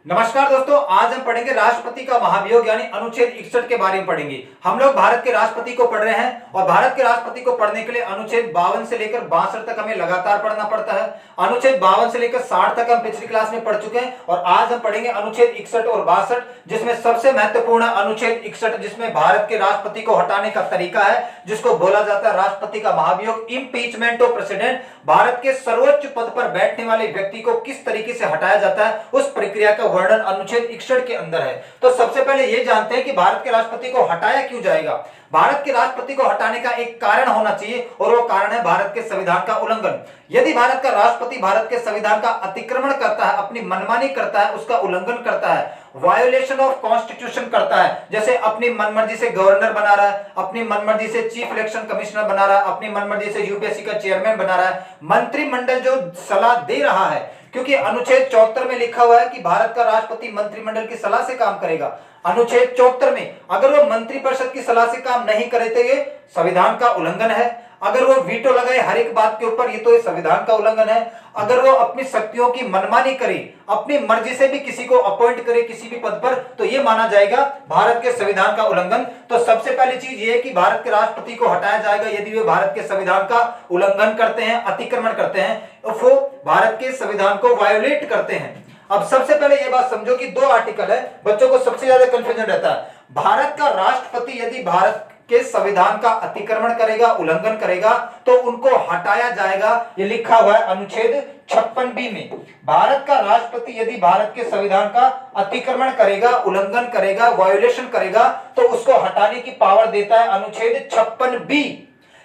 नमस्कार दोस्तों, आज हम पढ़ेंगे राष्ट्रपति का महाभियोग यानी अनुच्छेद 61 के बारे में पढ़ेंगे। हम लोग भारत के राष्ट्रपति को पढ़ रहे हैं और भारत के राष्ट्रपति को पढ़ने के लिए अनुच्छेद 52 से लेकर 62 तक हमें लगातार पढ़ना पड़ता है। अनुच्छेद 52 से लेकर 60 तक हम पिछली क्लास में पढ़ चुके हैं और आज हम पढ़ेंगे अनुच्छेद 61 और 62, जिसमें सबसे महत्वपूर्ण अनुच्छेद 61, जिसमें भारत के राष्ट्रपति को हटाने का तरीका है, जिसको बोला जाता है राष्ट्रपति का महाभियोग, इम्पीचमेंट ऑफ प्रेसिडेंट। भारत के सर्वोच्च पद पर बैठने वाले व्यक्ति को किस तरीके से हटाया जाता है, उस प्रक्रिया का वर्णन अनुच्छेद 61 के अंदर है। तो सबसे पहले ये जानते हैं कि भारत के राष्ट्रपति को हटाया क्यों जाएगा। भारत के राष्ट्रपति को हटाने का एक कारण होना चाहिए और वो कारण है भारत के संविधान का उल्लंघन। यदि भारत का राष्ट्रपति भारत के संविधान का अतिक्रमण करता है, अपनी मनमानी करता है, उसका उल्लंघन करता है, वायोलेशन ऑफ कॉन्स्टिट्यूशन करता है, जैसे अपनी मनमर्जी से गवर्नर बना रहा है, अपनी मनमर्जी से चीफ इलेक्शन कमिश्नर बना रहा है, अपनी मनमर्जी से यूपीएससी का चेयरमैन बना रहा है, मंत्रिमंडल जो सलाह दे रहा है, क्योंकि अनुच्छेद 74 में लिखा हुआ है कि भारत का राष्ट्रपति मंत्रिमंडल की सलाह से काम करेगा। अनुच्छेद 74 में अगर वो मंत्रिपरिषद की सलाह से काम नहीं करे तो ये संविधान का उल्लंघन है। अगर वो वीटो लगाए हर एक बात के ऊपर, ये तो ये संविधान का उल्लंघन है। अगर वो अपनी शक्तियों की मनमानी करे, अपनी मर्जी से भी किसी को अपॉइंट करे किसी भी पद पर, तो ये माना जाएगा भारत के संविधान का उल्लंघन। तो सबसे पहली चीज ये है कि भारत के राष्ट्रपति को हटाया जाएगा यदि वे भारत के संविधान का उल्लंघन करते हैं, अतिक्रमण करते हैं, वो भारत के संविधान को वायोलेट करते हैं। अब सबसे पहले ये बात समझो कि दो आर्टिकल है, बच्चों को सबसे ज्यादा कंफ्यूजन रहता है। भारत का राष्ट्रपति यदि भारत के संविधान का अतिक्रमण करेगा, उल्लंघन करेगा, तो उनको हटाया जाएगा। ये लिखा हुआ है अनुच्छेद 56B में। भारत का राष्ट्रपति यदि भारत के संविधान का अतिक्रमण करेगा, उल्लंघन करेगा, वायोलेशन करेगा, तो उसको हटाने की पावर देता है अनुच्छेद 56B।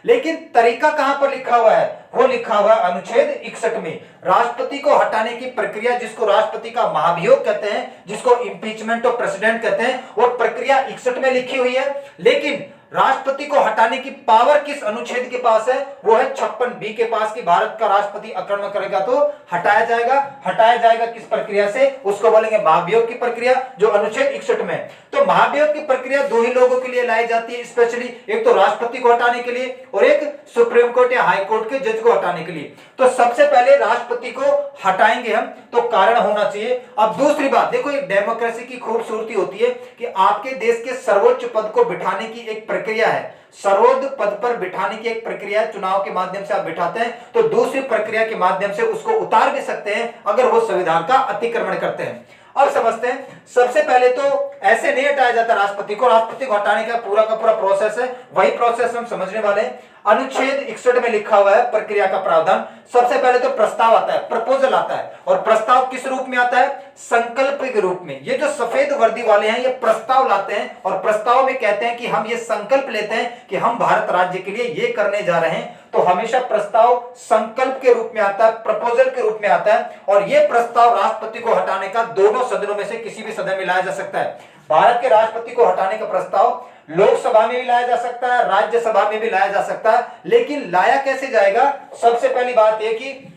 लेकिन तरीका कहां पर लिखा हुआ है? वो लिखा हुआ है अनुच्छेद 61 में। राष्ट्रपति को हटाने की प्रक्रिया, जिसको राष्ट्रपति का महाभियोग कहते हैं, जिसको इम्पीचमेंट ऑफ प्रेसिडेंट कहते हैं, वो प्रक्रिया 61 में लिखी हुई है। लेकिन राष्ट्रपति को हटाने की पावर किस अनुच्छेद के पास है? वो है 56B के पास, कि भारत का राष्ट्रपति आक्रमण करेगा तो हटाया जाएगा। हटाया जाएगा किस प्रक्रिया से? उसको बोलेंगे महाभियोग की प्रक्रिया, जो अनुच्छेद 61 में। तो महाभियोग की प्रक्रिया दो ही लोगों के लिए लाई जाती है स्पेशली, एक तो राष्ट्रपति को हटाने के लिए और एक सुप्रीम कोर्ट या हाई कोर्ट के जज को हटाने के लिए। तो सबसे पहले राष्ट्रपति को हटाएंगे हम, तो कारण होना चाहिए। अब दूसरी बात देखो, एक डेमोक्रेसी की खूबसूरती होती है कि आपके देश के सर्वोच्च पद को बिठाने की एक प्रक्रिया है। सर्वोच्च पद पर बिठाने की एक प्रक्रिया, चुनाव के माध्यम से आप बिठाते हैं, तो दूसरी प्रक्रिया के माध्यम से उसको उतार भी सकते हैं अगर वो संविधान का अतिक्रमण करते हैं। अब समझते हैं, सबसे पहले तो ऐसे नहीं हटाया जाता राष्ट्रपति को। राष्ट्रपति को हटाने का पूरा प्रोसेस है, वही प्रोसेस हम समझने वाले हैं। अनुच्छेद 61 में लिखा हुआ है प्रक्रिया का प्रावधान। सबसे पहले तो प्रस्ताव आता है, प्रपोजल आता है, और प्रस्ताव किस रूप में आता है? संकल्प के रूप में। ये जो सफेद वर्दी वाले हैं, ये प्रस्ताव लाते हैं और प्रस्ताव में कहते हैं कि हम ये संकल्प लेते हैं कि हम भारत राज्य के लिए ये करने जा रहे हैं। तो हमेशा प्रस्ताव संकल्प के रूप में आता है, प्रपोजल के रूप में आता है, और ये प्रस्ताव राष्ट्रपति को हटाने का दोनों सदनों में से किसी भी सदन में लाया जा सकता है। भारत के राष्ट्रपति को हटाने का प्रस्ताव लोकसभा में भी लाया जा सकता है, राज्यसभा में भी लाया जा सकता है। लेकिन लाया कैसे जाएगा? सबसे पहली बात यह कि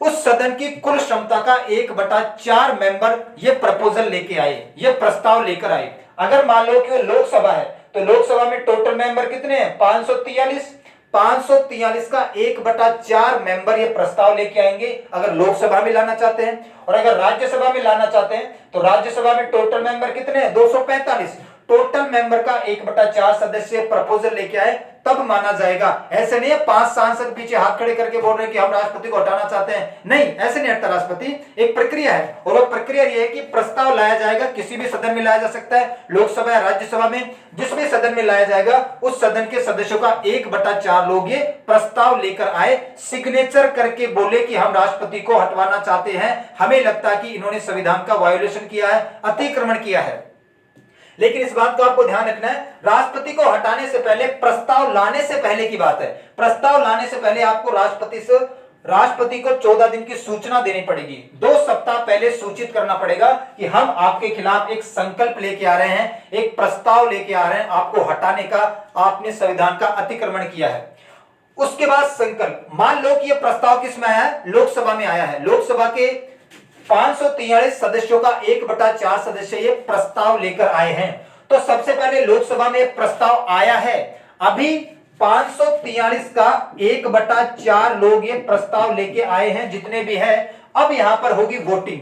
उस सदन की कुल क्षमता का 1/4 मेंबर ये प्रपोजल लेके आए, ये प्रस्ताव लेकर आए। अगर मान लो कि वो लोकसभा है, तो लोकसभा में टोटल मेंबर कितने हैं? 543। 543 का 1/4 मेंबर ये प्रस्ताव लेके आएंगे अगर लोकसभा में लाना चाहते हैं। और अगर राज्यसभा में लाना चाहते हैं तो राज्यसभा में टोटल मेंबर कितने हैं? 245। टोटल मेंबर का 1/4 सदस्य प्रपोजल लेके आए, तब माना जाएगा। ऐसे नहीं है 5 सांसद पीछे हाथ खड़े करके बोल रहे हैं कि हम राष्ट्रपति को हटाना चाहते हैं, नहीं, ऐसे नहीं हटता राष्ट्रपति। एक प्रक्रिया है, और वो प्रक्रिया ये है कि प्रस्ताव लाया जाएगा, किसी भी सदन में लाया जा सकता है, लोकसभा या राज्यसभा में। जिस भी सदन में लाया जाएगा उस सदन के सदस्यों का 1/4 लोग ये प्रस्ताव लेकर आए, सिग्नेचर करके बोले कि हम राष्ट्रपति को हटवाना चाहते हैं, हमें लगता है कि इन्होंने संविधान का वायोलेशन किया है, अतिक्रमण किया है। लेकिन इस बात को आपको ध्यान रखना है, राष्ट्रपति को हटाने से पहले, प्रस्ताव लाने से पहले की बात है, प्रस्ताव लाने से पहले आपको राष्ट्रपति को 14 दिन की सूचना देनी पड़ेगी। 2 सप्ताह पहले सूचित करना पड़ेगा कि हम आपके खिलाफ एक संकल्प लेके आ रहे हैं, एक प्रस्ताव लेके आ रहे हैं आपको हटाने का, आपने संविधान का अतिक्रमण किया है। उसके बाद संकल्प, मान लो कि यह प्रस्ताव किसमें आया है? लोकसभा में आया है। लोकसभा के 543 सदस्यों का 1/4 सदस्य ये प्रस्ताव लेकर आए हैं। तो सबसे पहले लोकसभा में प्रस्ताव आया है, अभी 543 का 1/4 लोग ये प्रस्ताव लेके आए हैं, जितने भी है। अब यहां पर होगी वोटिंग।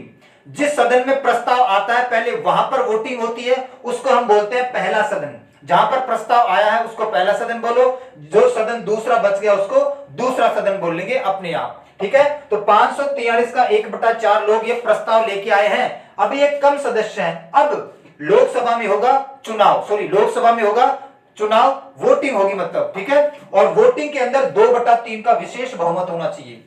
जिस सदन में प्रस्ताव आता है पहले वहां पर वोटिंग होती है, उसको हम बोलते हैं पहला सदन। जहां पर प्रस्ताव आया है उसको पहला सदन बोलो, जो सदन दूसरा बच गया उसको दूसरा सदन बोल लेंगे अपने आप, ठीक है। तो 543 का 1/4 लोग ये प्रस्ताव लेके आए हैं। अभी एक कम सदस्य हैं। अब लोकसभा में होगा चुनाव, लोकसभा में होगा चुनाव, वोटिंग होगी मतलब, ठीक है। और वोटिंग के अंदर 2/3 का विशेष बहुमत होना चाहिए।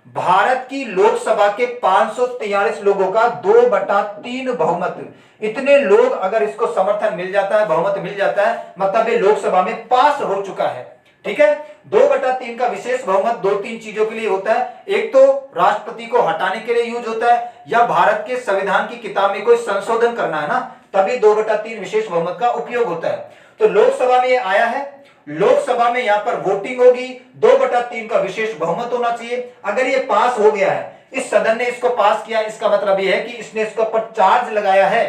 भारत की लोकसभा के 543 लोगों का 2/3 बहुमत, इतने लोग अगर इसको समर्थन मिल जाता है, बहुमत मिल जाता है, मतलब ये लोकसभा में पास हो चुका है, ठीक है। 2/3 का विशेष बहुमत 2-3 चीजों के लिए होता है। एक तो राष्ट्रपति को हटाने के लिए यूज होता है, या भारत के संविधान की किताब में कोई संशोधन करना है ना, तभी 2/3 विशेष बहुमत का उपयोग होता है। तो लोकसभा में ये आया है, लोकसभा में यहां पर वोटिंग होगी, 2/3 का विशेष बहुमत होना चाहिए। अगर ये पास हो गया है, इस सदन ने इसको पास किया, इसका मतलब यह है कि इसने इसके ऊपर चार्ज लगाया है।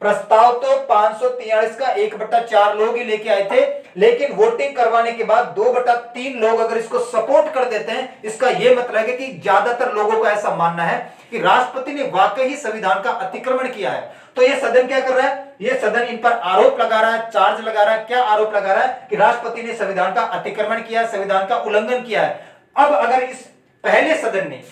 प्रस्ताव तो 543 का 1/4 लोग ही लेके आए थे, लेकिन वोटिंग करवाने के बाद 2/3 लोग अगर इसको सपोर्ट कर देते हैं, इसका यह मतलब है कि ज्यादातर लोगों को ऐसा मानना है कि राष्ट्रपति ने वाकई ही संविधान का अतिक्रमण किया है। तो यह सदन क्या कर रहा है, यह सदन इन पर आरोप लगा रहा है, चार्ज लगा रहा है। क्या आरोप लगा रहा है कि राष्ट्रपति ने संविधान का अतिक्रमण किया, संविधान का उल्लंघन किया है। अब अगर इस पहले सदन ने,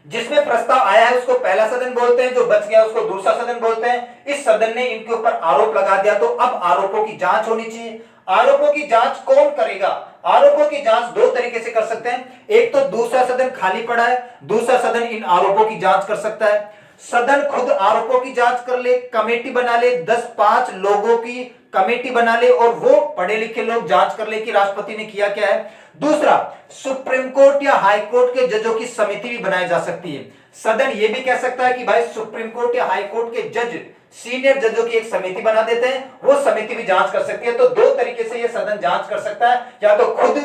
जिसमें प्रस्ताव आया है उसको पहला सदन बोलते हैं, जो बच गया उसको दूसरा सदन बोलते हैं, इस सदन ने इनके ऊपर आरोप लगा दिया, तो अब आरोपों की जांच होनी चाहिए। आरोपों की जांच कौन करेगा? आरोपों की जांच दो तरीके से कर सकते हैं। एक तो दूसरा सदन खाली पड़ा है, दूसरा सदन इन आरोपों की जांच कर सकता है। सदन खुद आरोपों की जांच कर ले, कमेटी बना ले, 10-5 लोगों की कमेटी बना ले और वो पढ़े लिखे लोग जांच कर ले कि राष्ट्रपति ने किया क्या है। दूसरा, सुप्रीम कोर्ट या हाई कोर्ट के जजों की समिति भी बनाई जा सकती है। सदन ये भी कह सकता है कि भाई सुप्रीम कोर्ट या हाई कोर्ट के जज, सीनियर जजों की एक समिति बना देते हैं, वो समिति भी जांच कर सकती है। तो दो तरीके से ये सदन जांच कर सकता है, या तो खुद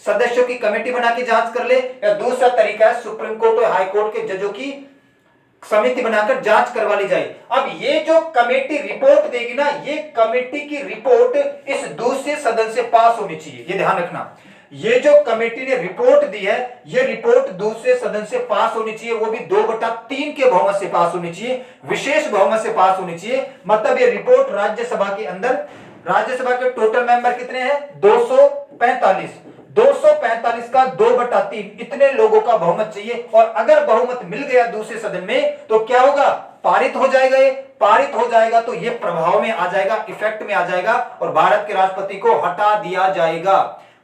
सदस्यों की कमेटी बना के जांच कर ले, या दूसरा तरीका है सुप्रीम कोर्ट और हाई कोर्ट के जजों की समिति बनाकर जांच करवा ली जाए। अब ये जो कमेटी रिपोर्ट देगी ना, ये कमेटी की रिपोर्ट इस दूसरे सदन से पास होनी चाहिए, ये ध्यान रखना। ये जो कमेटी ने रिपोर्ट दी है, ये रिपोर्ट दूसरे सदन से पास होनी चाहिए, वो भी 2/3 के बहुमत से पास होनी चाहिए, विशेष बहुमत से पास होनी चाहिए। मतलब ये रिपोर्ट राज्यसभा के अंदर, राज्यसभा के टोटल मेंबर कितने हैं? 245, 245 का 2/3, इतने लोगों का बहुमत चाहिए। और अगर बहुमत मिल गया दूसरे सदन में तो क्या होगा? पारित हो जाएगा। ये पारित हो जाएगा तो ये प्रभाव में आ जाएगा, इफेक्ट में आ जाएगा, और भारत के राष्ट्रपति को हटा दिया जाएगा।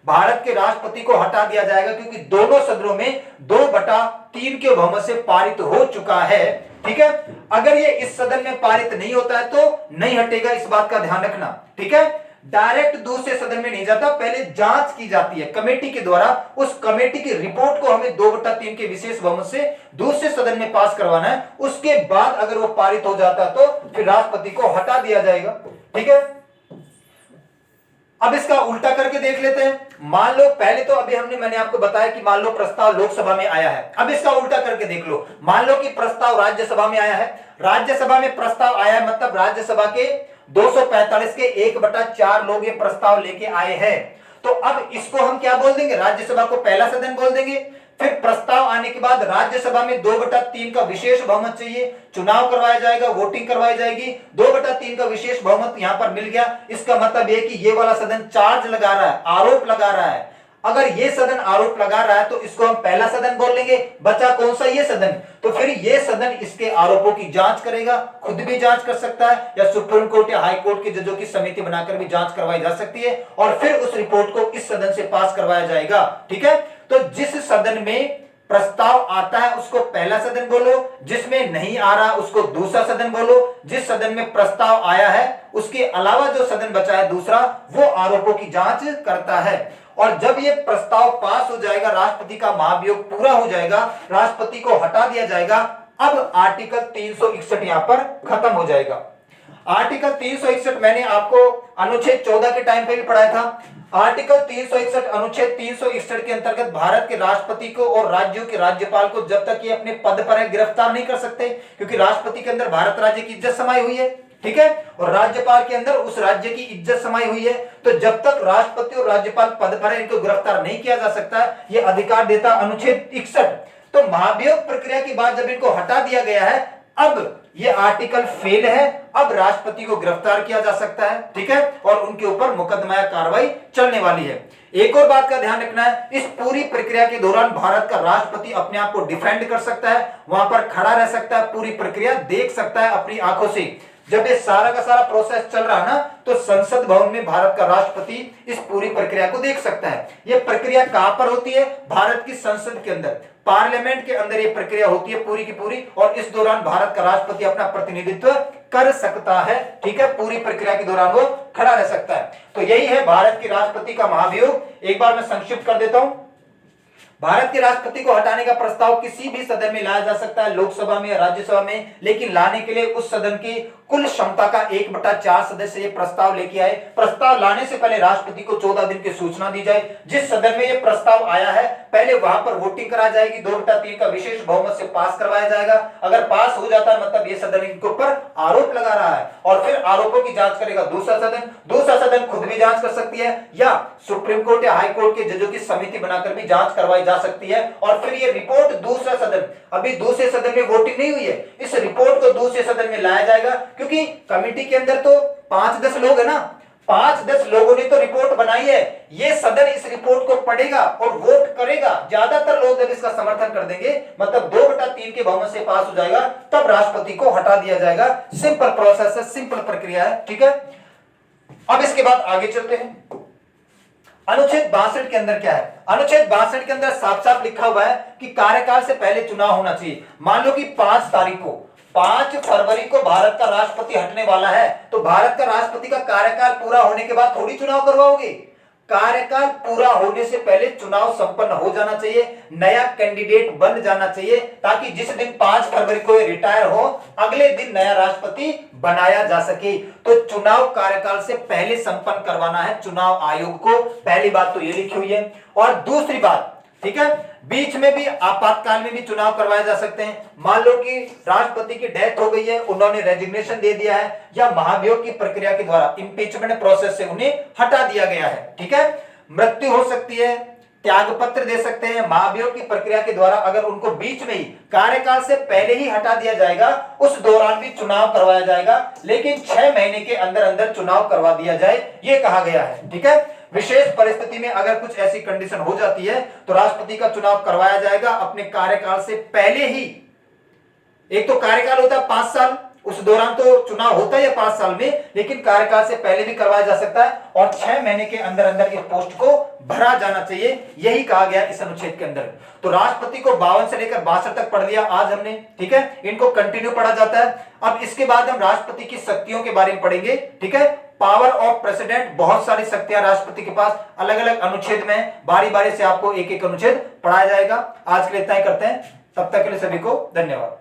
भारत के राष्ट्रपति को हटा दिया जाएगा, क्योंकि दोनों सदनों में 2/3 के बहुमत से पारित हो चुका है, ठीक है। अगर ये इस सदन में पारित नहीं होता है तो नहीं हटेगा, इस बात का ध्यान रखना, ठीक है। डायरेक्ट दूसरे सदन में नहीं जाता, पहले जांच की जाती है कमेटी के द्वारा। उस कमेटी की रिपोर्ट को हमें 2/3 के विशेष बहुमत से दूसरे सदन में पास करवाना है। उसके बाद अगर वो पारित हो जाता है तो फिर राष्ट्रपति को हटा दिया जाएगा, ठीक है। अब इसका उल्टा करके देख लेते हैं। मान लो, पहले तो अभी मैंने आपको बताया कि मान लो प्रस्ताव लोकसभा में आया है, अब इसका उल्टा करके देख लो। मान लो कि प्रस्ताव राज्यसभा में आया है, राज्यसभा में प्रस्ताव आया है, मतलब राज्यसभा के 245 के 1/4 लोग ये प्रस्ताव लेके आए हैं। तो अब इसको हम क्या बोल देंगे? राज्यसभा को पहला सदन बोल देंगे। फिर प्रस्ताव आने के बाद राज्यसभा में 2/3 का विशेष बहुमत चाहिए, चुनाव करवाया जाएगा, वोटिंग करवाई जाएगी, 2/3 का विशेष बहुमत यहां पर मिल गया। इसका मतलब यह कि ये वाला सदन चार्ज लगा रहा है, आरोप लगा रहा है। अगर ये सदन आरोप लगा रहा है तो इसको हम पहला सदन बोल लेंगे। बचा कौन सा? ये सदन। तो फिर ये सदन इसके आरोपों की जांच करेगा, खुद भी जांच कर सकता है, या सुप्रीम कोर्ट या हाई कोर्ट के जजों की समिति बनाकर भी जांच करवाई जा सकती है, और फिर उस रिपोर्ट को इस सदन से पास करवाया जाएगा, ठीक है। तो जिस सदन में प्रस्ताव आता है उसको पहला सदन बोलो, जिसमें नहीं आ रहा उसको दूसरा सदन बोलो। जिस सदन में प्रस्ताव आया है उसके अलावा जो सदन बचा है दूसरा, वो आरोपों की जांच करता है। और जब ये प्रस्ताव पास हो जाएगा, राष्ट्रपति का महाभियोग पूरा हो जाएगा, राष्ट्रपति को हटा दिया जाएगा, अब आर्टिकल 361 यहां पर खत्म हो जाएगा। आर्टिकल 361 मैंने आपको अनुच्छेद 14 के टाइम पे भी पढ़ाया था। आर्टिकल 361 अनुच्छेद 361 के अंतर्गत भारत के राष्ट्रपति को और राज्यों के राज्यपाल को जब तक ये अपने पद पर है गिरफ्तार नहीं कर सकते, क्योंकि राष्ट्रपति के अंदर भारत राज्य की इज्जत समाई हुई है, ठीक है, और राज्यपाल के अंदर उस राज्य की इज्जत समाई हुई है। तो जब तक राष्ट्रपति और राज्यपाल पद पर है इनको गिरफ्तार नहीं किया जा सकता, ये अधिकार देता अनुच्छेद 61। तो महाभियोग प्रक्रिया के बाद जब इनको हटा दिया गया है, अब ये आर्टिकल फेल है, अब राष्ट्रपति को गिरफ्तार किया जा सकता है, ठीक है, और उनके ऊपर मुकदमा या कार्रवाई चलने वाली है। एक और बात का ध्यान रखना है, इस पूरी प्रक्रिया के दौरान भारत का राष्ट्रपति अपने आप को डिफेंड कर सकता है, वहां पर खड़ा रह सकता है, पूरी प्रक्रिया देख सकता है अपनी आंखों से। जब ये सारा का सारा प्रोसेस चल रहा है ना, तो संसद भवन में भारत का राष्ट्रपति इस पूरी प्रक्रिया को देख सकता है। ये प्रक्रिया कहां पर होती है? भारत की संसद के अंदर, पार्लियामेंट के अंदर ये प्रक्रिया होती है पूरी की पूरी, और इस दौरान भारत का राष्ट्रपति अपना प्रतिनिधित्व कर सकता है, ठीक है, पूरी प्रक्रिया के दौरान वो खड़ा रह सकता है। तो यही है भारत के राष्ट्रपति का महाभियोग। एक बार मैं संक्षिप्त कर देता हूं। भारत के राष्ट्रपति को हटाने का प्रस्ताव किसी भी सदन में लाया जा सकता है, लोकसभा में या राज्यसभा में, लेकिन लाने के लिए उस सदन की कुल क्षमता का 1/4 सदस्य ये प्रस्ताव लेके आए। प्रस्ताव लाने से पहले राष्ट्रपति को 14 दिन की सूचना दी जाए। जिस सदन में ये प्रस्ताव आया है पहले वहां पर वोटिंग कराई जाएगी, 2/3 का विशेष बहुमत से पास करवाया जाएगा। अगर पास हो जाता है मतलब ये सदन इनके ऊपर आरोप लगा रहा है, और फिर आरोपों की जांच करेगा दूसरा सदन। दूसरा सदन खुद भी जांच कर सकती है, या सुप्रीम कोर्ट या हाई कोर्ट के जजों की समिति बनाकर भी जांच करवाई जा सकती है, और फिर ये रिपोर्ट दूसरा सदन, अभी दूसरे सदन में वोटिंग नहीं हुई है, इस रिपोर्ट को दूसरे सदन में लाया जाएगा, क्योंकि कमेटी के अंदर तो 5-10 लोग है ना, 5-10 लोगों ने तो रिपोर्ट बनाई है। ये सदन इस रिपोर्ट को पढ़ेगा और वोट करेगा। ज्यादातर लोग जब इसका समर्थन कर देंगे, मतलब 2/3 के बहुमत से पास हो जाएगा, तब राष्ट्रपति को हटा दिया जाएगा। सिंपल प्रोसेस है, सिंपल प्रक्रिया है, ठीक है। अब इसके बाद आगे चलते हैं। अनुच्छेद 62 के अंदर क्या है? अनुच्छेद 62 के अंदर साफ साफ लिखा हुआ है कि कार्यकाल से पहले चुनाव होना चाहिए। मान लो कि 5 फरवरी को भारत का राष्ट्रपति हटने वाला है, तो भारत का राष्ट्रपति का कार्यकाल पूरा होने के बाद थोड़ी चुनाव करवाओगे। कार्यकाल पूरा होने से पहले चुनाव संपन्न हो जाना चाहिए, नया कैंडिडेट बन जाना चाहिए, ताकि जिस दिन 5 फरवरी को रिटायर हो, अगले दिन नया राष्ट्रपति बनाया जा सके। तो चुनाव कार्यकाल से पहले संपन्न करवाना है चुनाव आयोग को। पहली बात तो ये लिखी हुई है। और दूसरी बात, ठीक है, बीच में भी आपातकाल में भी चुनाव करवाए जा सकते हैं। मान लो कि राष्ट्रपति की डेथ हो गई है, उन्होंने रेजिग्नेशन दे दिया है, या महाभियोग की प्रक्रिया के द्वारा इंपीचमेंट प्रोसेस से उन्हें हटा दिया गया है, ठीक है। मृत्यु हो सकती है, त्याग पत्र दे सकते हैं। महाभियोग की प्रक्रिया के द्वारा अगर उनको बीच में ही कार्यकाल से पहले ही हटा दिया जाएगा, उस दौरान भी चुनाव करवाया जाएगा, लेकिन 6 महीने के अंदर अंदर चुनाव करवा दिया जाए, ये कहा गया है, ठीक है। विशेष परिस्थिति में अगर कुछ ऐसी कंडीशन हो जाती है तो राष्ट्रपति का चुनाव करवाया जाएगा अपने कार्यकाल से पहले ही। एक तो कार्यकाल होता है 5 साल, उस दौरान तो चुनाव होता है 5 साल में, लेकिन कार्यकाल से पहले भी करवाया जा सकता है, और 6 महीने के अंदर अंदर इस पोस्ट को भरा जाना चाहिए, यही कहा गया इस अनुच्छेद के अंदर। तो राष्ट्रपति को 52 से लेकर 62 तक पढ़ लिया आज हमने, ठीक है, इनको कंटिन्यू पढ़ा जाता है। अब इसके बाद हम राष्ट्रपति की शक्तियों के बारे में पढ़ेंगे, ठीक है। पावर ऑफ प्रेसिडेंट, बहुत सारी शक्तियां राष्ट्रपति के पास, अलग अलग अनुच्छेद में बारी बारी से आपको एक एक अनुच्छेद पढ़ाया जाएगा। आज के लिए इतना ही करते हैं, तब तक के लिए सभी को धन्यवाद।